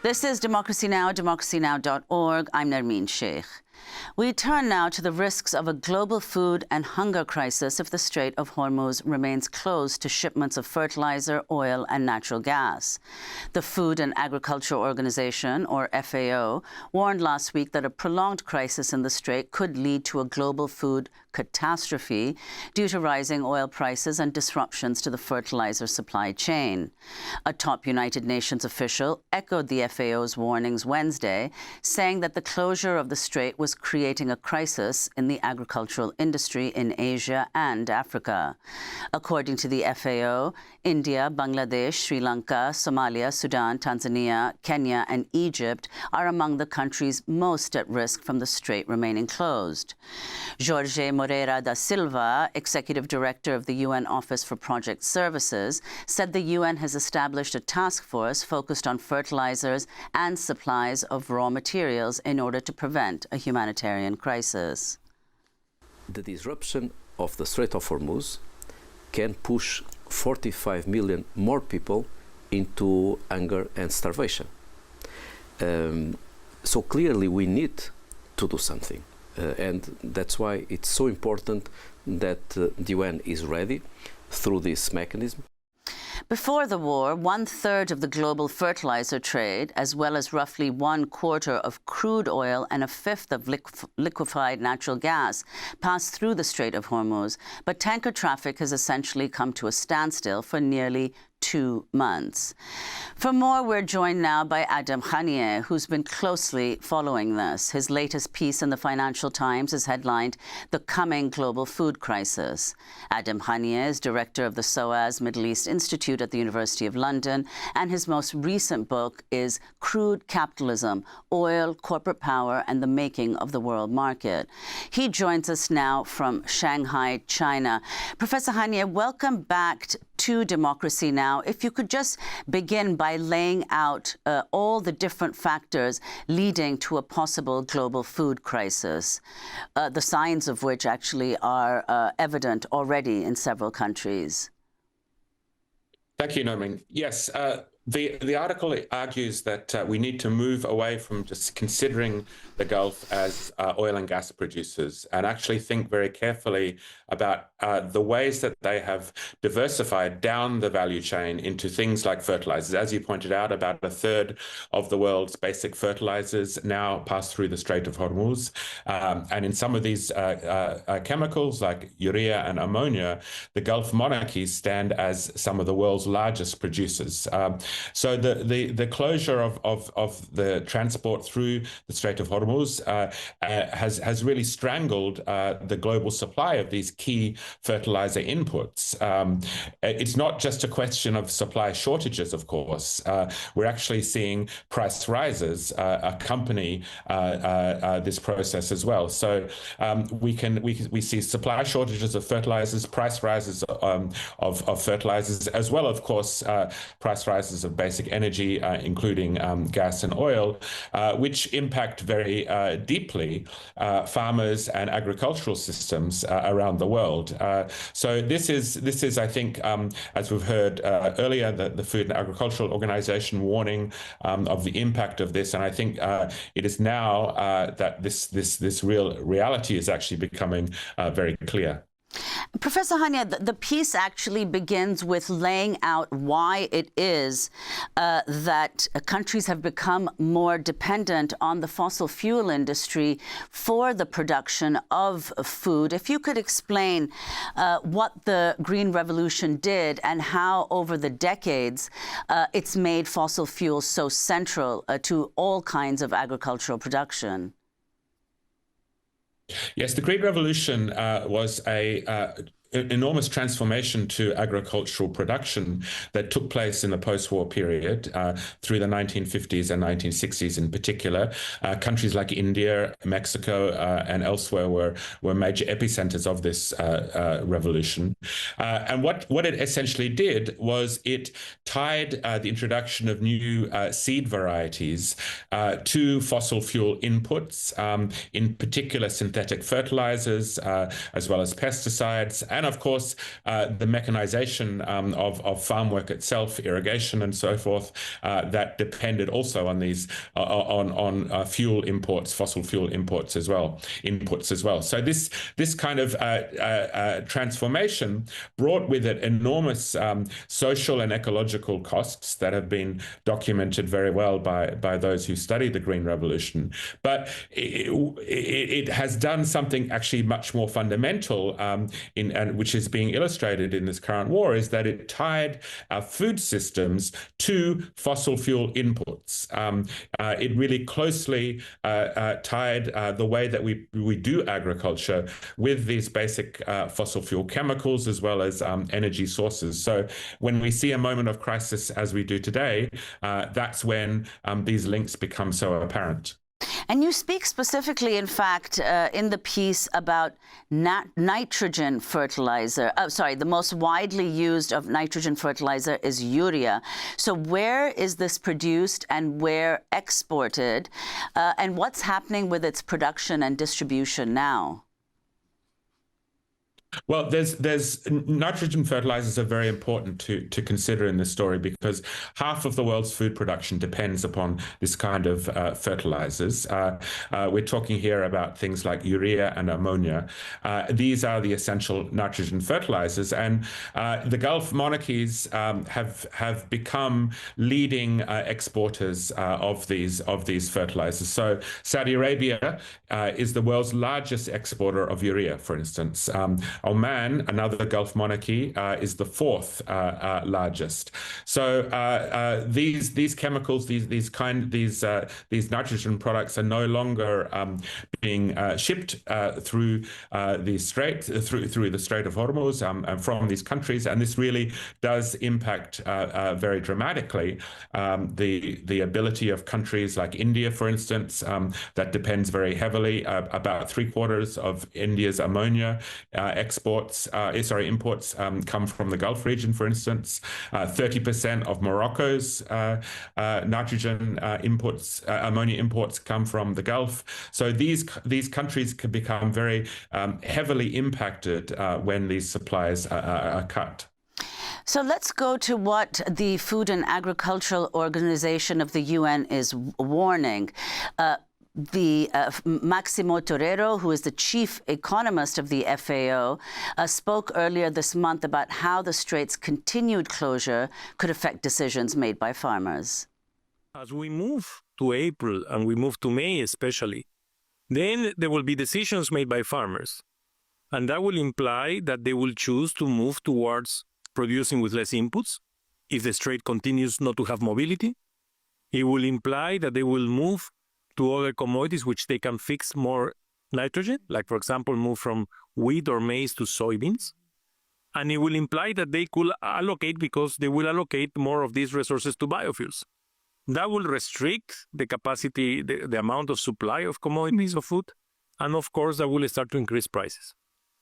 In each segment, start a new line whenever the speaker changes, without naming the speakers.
This is Democracy Now!, democracynow.org. I'm Nermeen Sheikh. We turn now to the risks of a global food and hunger crisis if the Strait of Hormuz remains closed to shipments of fertilizer, oil and natural gas. The Food and Agriculture Organization, or FAO, warned last week that a prolonged crisis in the Strait could lead to a global food catastrophe due to rising oil prices and disruptions to the fertilizer supply chain. A top United Nations official echoed the FAO's warnings Wednesday, saying that the closure of the Strait was creating a crisis in the agricultural industry in Asia and Africa. According to the FAO, India, Bangladesh, Sri Lanka, Somalia, Sudan, Tanzania, Kenya and Egypt are among the countries most at risk from the Strait remaining closed. Jorge Moreira da Silva, Executive Director of the UN Office for Project Services, said the UN has established a task force focused on fertilizers and supplies of raw materials in order to prevent a humanitarian crisis.
The disruption of the Strait of Hormuz can push 45 million more people into hunger and starvation. So clearly we need to do something. And that's why it's so important that the UN is ready through this mechanism.
Before the war, 1/3 of the global fertilizer trade, as well as roughly 1/4 of crude oil and 1/5 of liquefied natural gas, passed through the Strait of Hormuz. But tanker traffic has essentially come to a standstill for nearly 2 months. For more, we're joined now by Hanieh, who's been closely following this. His latest piece in the Financial Times is headlined, "The Coming Global Food Crisis." Hanieh is director of the SOAS Middle East Institute at the University of London, and his most recent book is Crude Capitalism, Oil, Corporate Power, and the Making of the World Market. He joins us now from Shanghai, China. Professor Hanieh, welcome back to Democracy Now! If you could just begin by laying out all the different factors leading to a possible global food crisis, the signs of which actually are evident already in several countries.
Thank you, Looming. Yes, the article argues that we need to move away from just considering the Gulf as oil and gas producers and actually think very carefully about the ways that they have diversified down the value chain into things like fertilizers. As you pointed out, about 1/3 of the world's basic fertilizers now pass through the Strait of Hormuz. And in some of these chemicals like urea and ammonia, the Gulf monarchies stand as some of the world's largest producers. So the closure of the transport through the Strait of Hormuz has really strangled the global supply of these key fertilizer inputs. It's not just a question of supply shortages, of course. We're actually seeing price rises accompany this process as well. So we see supply shortages of fertilizers, price rises of fertilizers, as well, of course, price rises of basic energy, including gas and oil, which impact very deeply farmers and agricultural systems around the world. So this is, I think, as we've heard earlier, the Food and Agricultural Organization warning of the impact of this, and I think it is now that this real reality is actually becoming very clear.
Professor Hanieh, the piece actually begins with laying out why it is that countries have become more dependent on the fossil fuel industry for the production of food. If you could explain what the Green Revolution did and how over the decades it's made fossil fuels so central to all kinds of agricultural production.
Yes, the Green Revolution was an enormous transformation to agricultural production that took place in the post-war period through the 1950s and 1960s in particular. Countries like India, Mexico, and elsewhere were major epicenters of this revolution. And what it essentially did was it tied the introduction of new seed varieties to fossil fuel inputs, in particular synthetic fertilizers, as well as pesticides, and and of course, the mechanization of farm work itself, irrigation and so forth, that depended also on these on fuel imports, fossil fuel imports as well, inputs as well. So this kind of transformation brought with it enormous social and ecological costs that have been documented very well by those who study the Green Revolution. But it has done something actually much more fundamental, and which is being illustrated in this current war, is that it tied our food systems to fossil fuel inputs. It really closely tied the way that we do agriculture with these basic fossil fuel chemicals as well as energy sources. So when we see a moment of crisis as we do today, that's when these links become so apparent.
And you speak specifically, in fact, in the piece about nitrogen fertilizer. The most widely used of nitrogen fertilizer is urea. So where is this produced and where exported? And what's happening with its production and distribution now?
Well, there's nitrogen fertilizers are very important to consider in this story, because half of the world's food production depends upon this kind of fertilizers. We're talking here about things like urea and ammonia. These are the essential nitrogen fertilizers, and the Gulf monarchies have become leading exporters of these fertilizers. So Saudi Arabia is the world's largest exporter of urea, for instance. Oman, another Gulf monarchy, is the fourth largest. So these chemicals, these nitrogen products are no longer being shipped through the Strait of Hormuz from these countries, and this really does impact very dramatically the ability of countries like India, for instance, that depends very heavily. About 3/4 of India's ammonia imports come from the Gulf region, for instance. 30% of Morocco's nitrogen ammonia imports come from the Gulf. So these countries can become very heavily impacted when these supplies are cut.
So let's go to what the Food and Agricultural Organization of the UN is warning. Maximo Torero, who is the chief economist of the FAO, spoke earlier this month about how the Strait's continued closure could affect decisions made by farmers.
As we move to April and we move to May especially, then there will be decisions made by farmers. And that will imply that they will choose to move towards producing with less inputs if the Strait continues not to have mobility. It will imply that they will move to other commodities which they can fix more nitrogen, like, for example, move from wheat or maize to soybeans. And it will imply that they could allocate, because they will allocate more of these resources to biofuels. That will restrict the capacity, the amount of supply of commodities of food, and of course that will start to increase prices.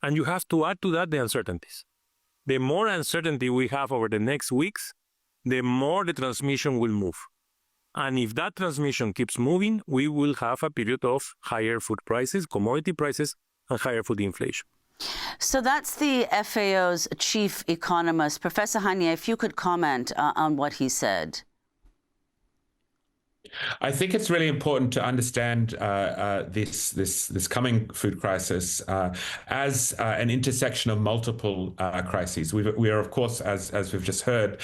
And you have to add to that the uncertainties. The more uncertainty we have over the next weeks, the more the transmission will move. And if that transmission keeps moving, we will have a period of higher food prices, commodity prices, and higher food inflation.
So that's the FAO's chief economist. Professor Hanieh, if you could comment on what he said.
I think it's really important to understand this coming food crisis as an intersection of multiple crises. We are, of course, as we've just heard,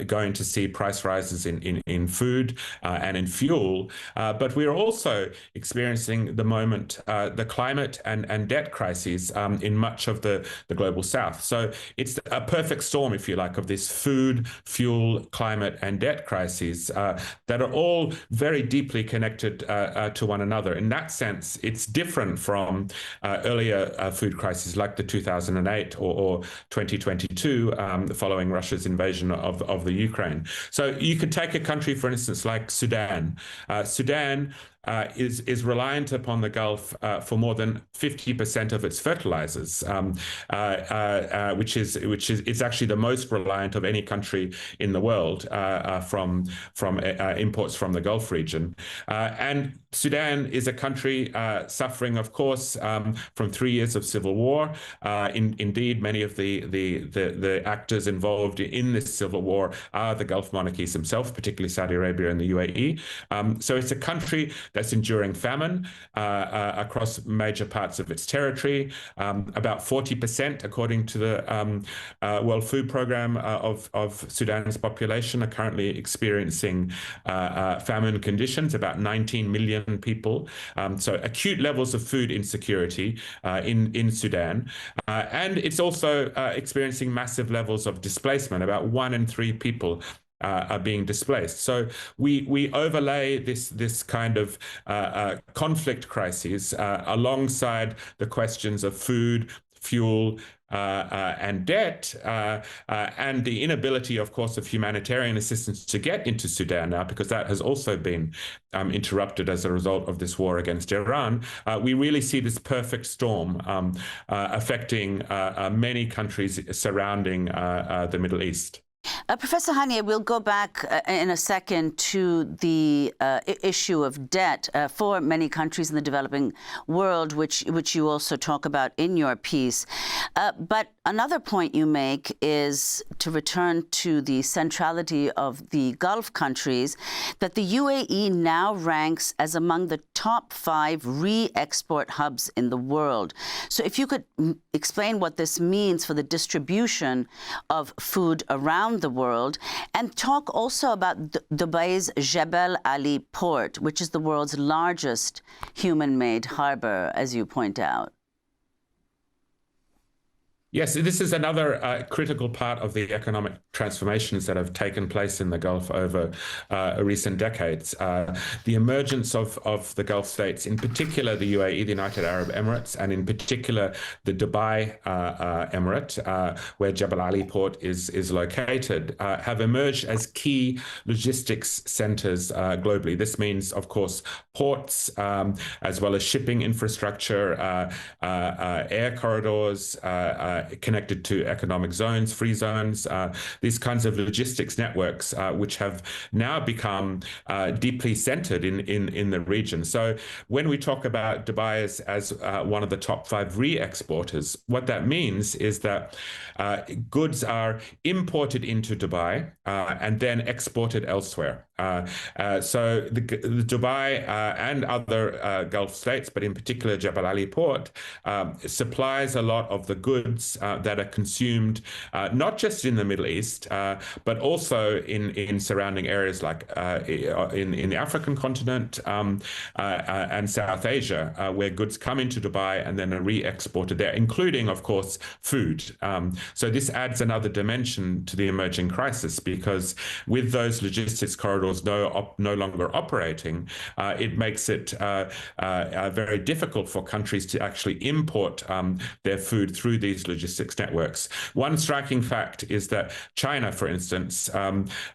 going to see price rises in food and in fuel, but we are also experiencing the moment the climate and debt crises in much of the global south. So it's a perfect storm, if you like, of this food, fuel, climate, and debt crises that are all very deeply connected to one another. In that sense, it's different from earlier food crises like the 2008 or 2022 following Russia's invasion of the Ukraine. So you could take a country, for instance, like Sudan. Sudan is reliant upon the Gulf for more than 50% of its fertilizers, which is actually the most reliant of any country in the world from imports from the Gulf region. And Sudan is a country suffering, of course, from 3 years of civil war. Indeed, many of the actors involved in this civil war are the Gulf monarchies themselves, particularly Saudi Arabia and the UAE. So it's a country that's enduring famine across major parts of its territory. About 40%, according to the World Food Programme, of Sudan's population are currently experiencing famine conditions, about 19 million people. So acute levels of food insecurity in Sudan. And it's also experiencing massive levels of displacement. About 1 in 3 people are being displaced. So we overlay this kind of conflict crises alongside the questions of food, fuel, and debt, and the inability, of course, of humanitarian assistance to get into Sudan now, because that has also been interrupted as a result of this war against Iran. We really see this perfect storm affecting many countries surrounding the Middle East.
Professor Hanieh, we'll go back in a second to the issue of debt for many countries in the developing world, which you also talk about in your piece. But another point you make is to return to the centrality of the Gulf countries, that the UAE now ranks as among the top 5 re-export hubs in the world. So if you could explain what this means for the distribution of food around the world, and talk also about Dubai's Jebel Ali port, which is the world's largest human-made harbor, as you point out.
Yes, this is another critical part of the economic transformations that have taken place in the Gulf over recent decades. The emergence of the Gulf states, in particular the UAE, the United Arab Emirates, and in particular the Dubai Emirate, where Jebel Ali port is located, have emerged as key logistics centers globally. This means, of course, ports, as well as shipping infrastructure, air corridors, connected to economic zones, free zones, these kinds of logistics networks, which have now become deeply centered in the region. So when we talk about Dubai as one of the top 5 re-exporters, what that means is that goods are imported into Dubai and then exported elsewhere. So the Dubai and other Gulf states, but in particular Jebel Ali port, supplies a lot of the goods that are consumed not just in the Middle East, but also in surrounding areas like in the African continent and South Asia, where goods come into Dubai and then are re-exported there, including, of course, food. So this adds another dimension to the emerging crisis, because with those logistics corridors no longer operating, it makes it very difficult for countries to actually import their food through these logistics networks. One striking fact is that China, for instance,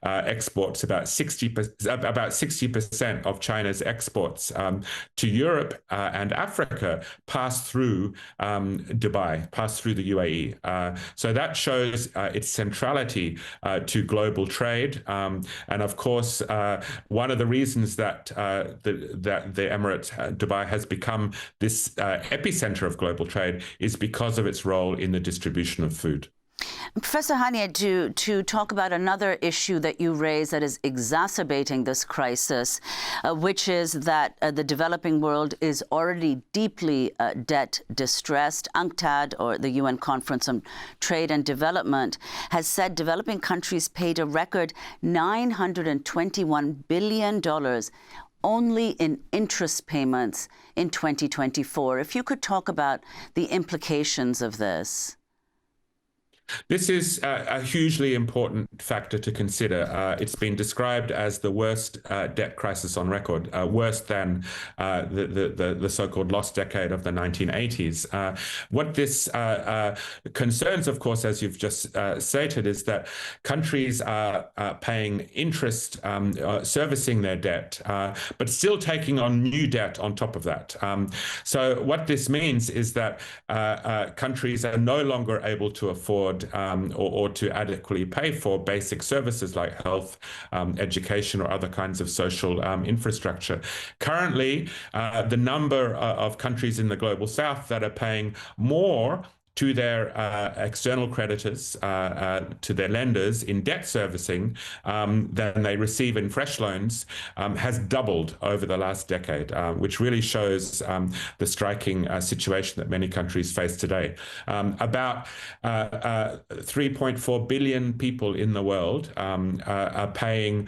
exports about 60% of China's exports to Europe and Africa pass through Dubai, pass through the UAE. So that shows its centrality to global trade, and of course, one of the reasons that the Emirate Dubai has become this epicenter of global trade is because of its role in the distribution of food.
Professor Hanieh, to talk about another issue that you raise that is exacerbating this crisis, which is that the developing world is already deeply debt distressed. UNCTAD, or the UN Conference on Trade and Development, has said developing countries paid a record $921 billion only in interest payments in 2024. If you could talk about the implications of this.
This is a hugely important factor to consider. It's been described as the worst debt crisis on record, worse than the so-called lost decade of the 1980s. What this concerns, of course, as you've just stated, is that countries are paying interest, servicing their debt, but still taking on new debt on top of that. So what this means is that countries are no longer able to afford or to adequately pay for basic services like health, education, or other kinds of social infrastructure. Currently, the number of countries in the global south that are paying more to their external creditors, to their lenders in debt servicing than they receive in fresh loans has doubled over the last decade, which really shows the striking situation that many countries face today. About 3.4 billion people in the world are paying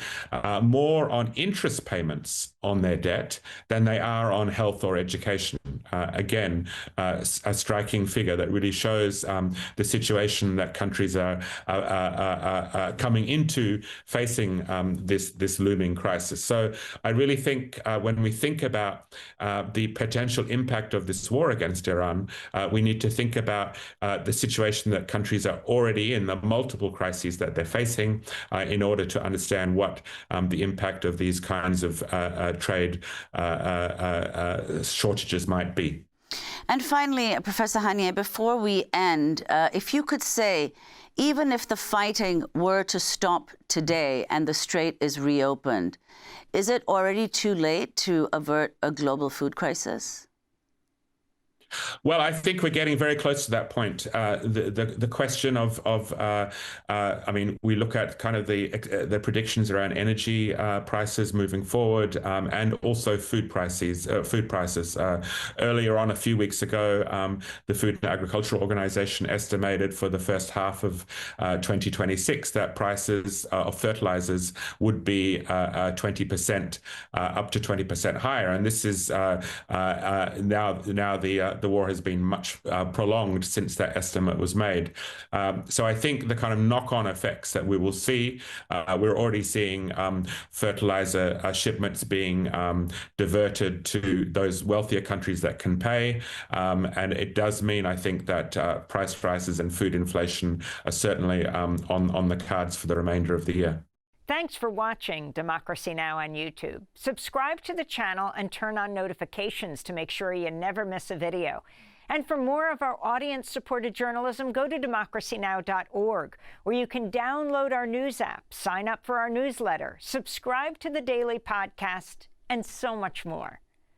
more on interest payments on their debt than they are on health or education. Again, a striking figure that really shows the situation that countries are coming into facing this looming crisis. So I really think when we think about the potential impact of this war against Iran, we need to think about the situation that countries are already in, the multiple crises that they're facing, in order to understand what the impact of these kinds of trade shortages might be.
And finally, Professor Hanieh, before we end, if you could say, even if the fighting were to stop today and the strait is reopened, is it already too late to avert a global food crisis?
Well, I think we're getting very close to that point. The question of I mean, we look at kind of the predictions around energy prices moving forward, and also food prices. Earlier on, a few weeks ago, the Food and Agricultural Organization estimated for the first half of 2026 that prices of fertilizers would be 20%, up to 20% higher, and this is now the war has been much prolonged since that estimate was made. So I think the kind of knock-on effects that we will see, we're already seeing fertilizer shipments being diverted to those wealthier countries that can pay. And it does mean, I think, that price rises and food inflation are certainly on the cards for the remainder of the year.
Thanks for watching Democracy Now! On YouTube. Subscribe to the channel and turn on notifications to make sure you never miss a video. And for more of our audience-supported journalism, go to democracynow.org, where you can download our news app, sign up for our newsletter, subscribe to the daily podcast, and so much more.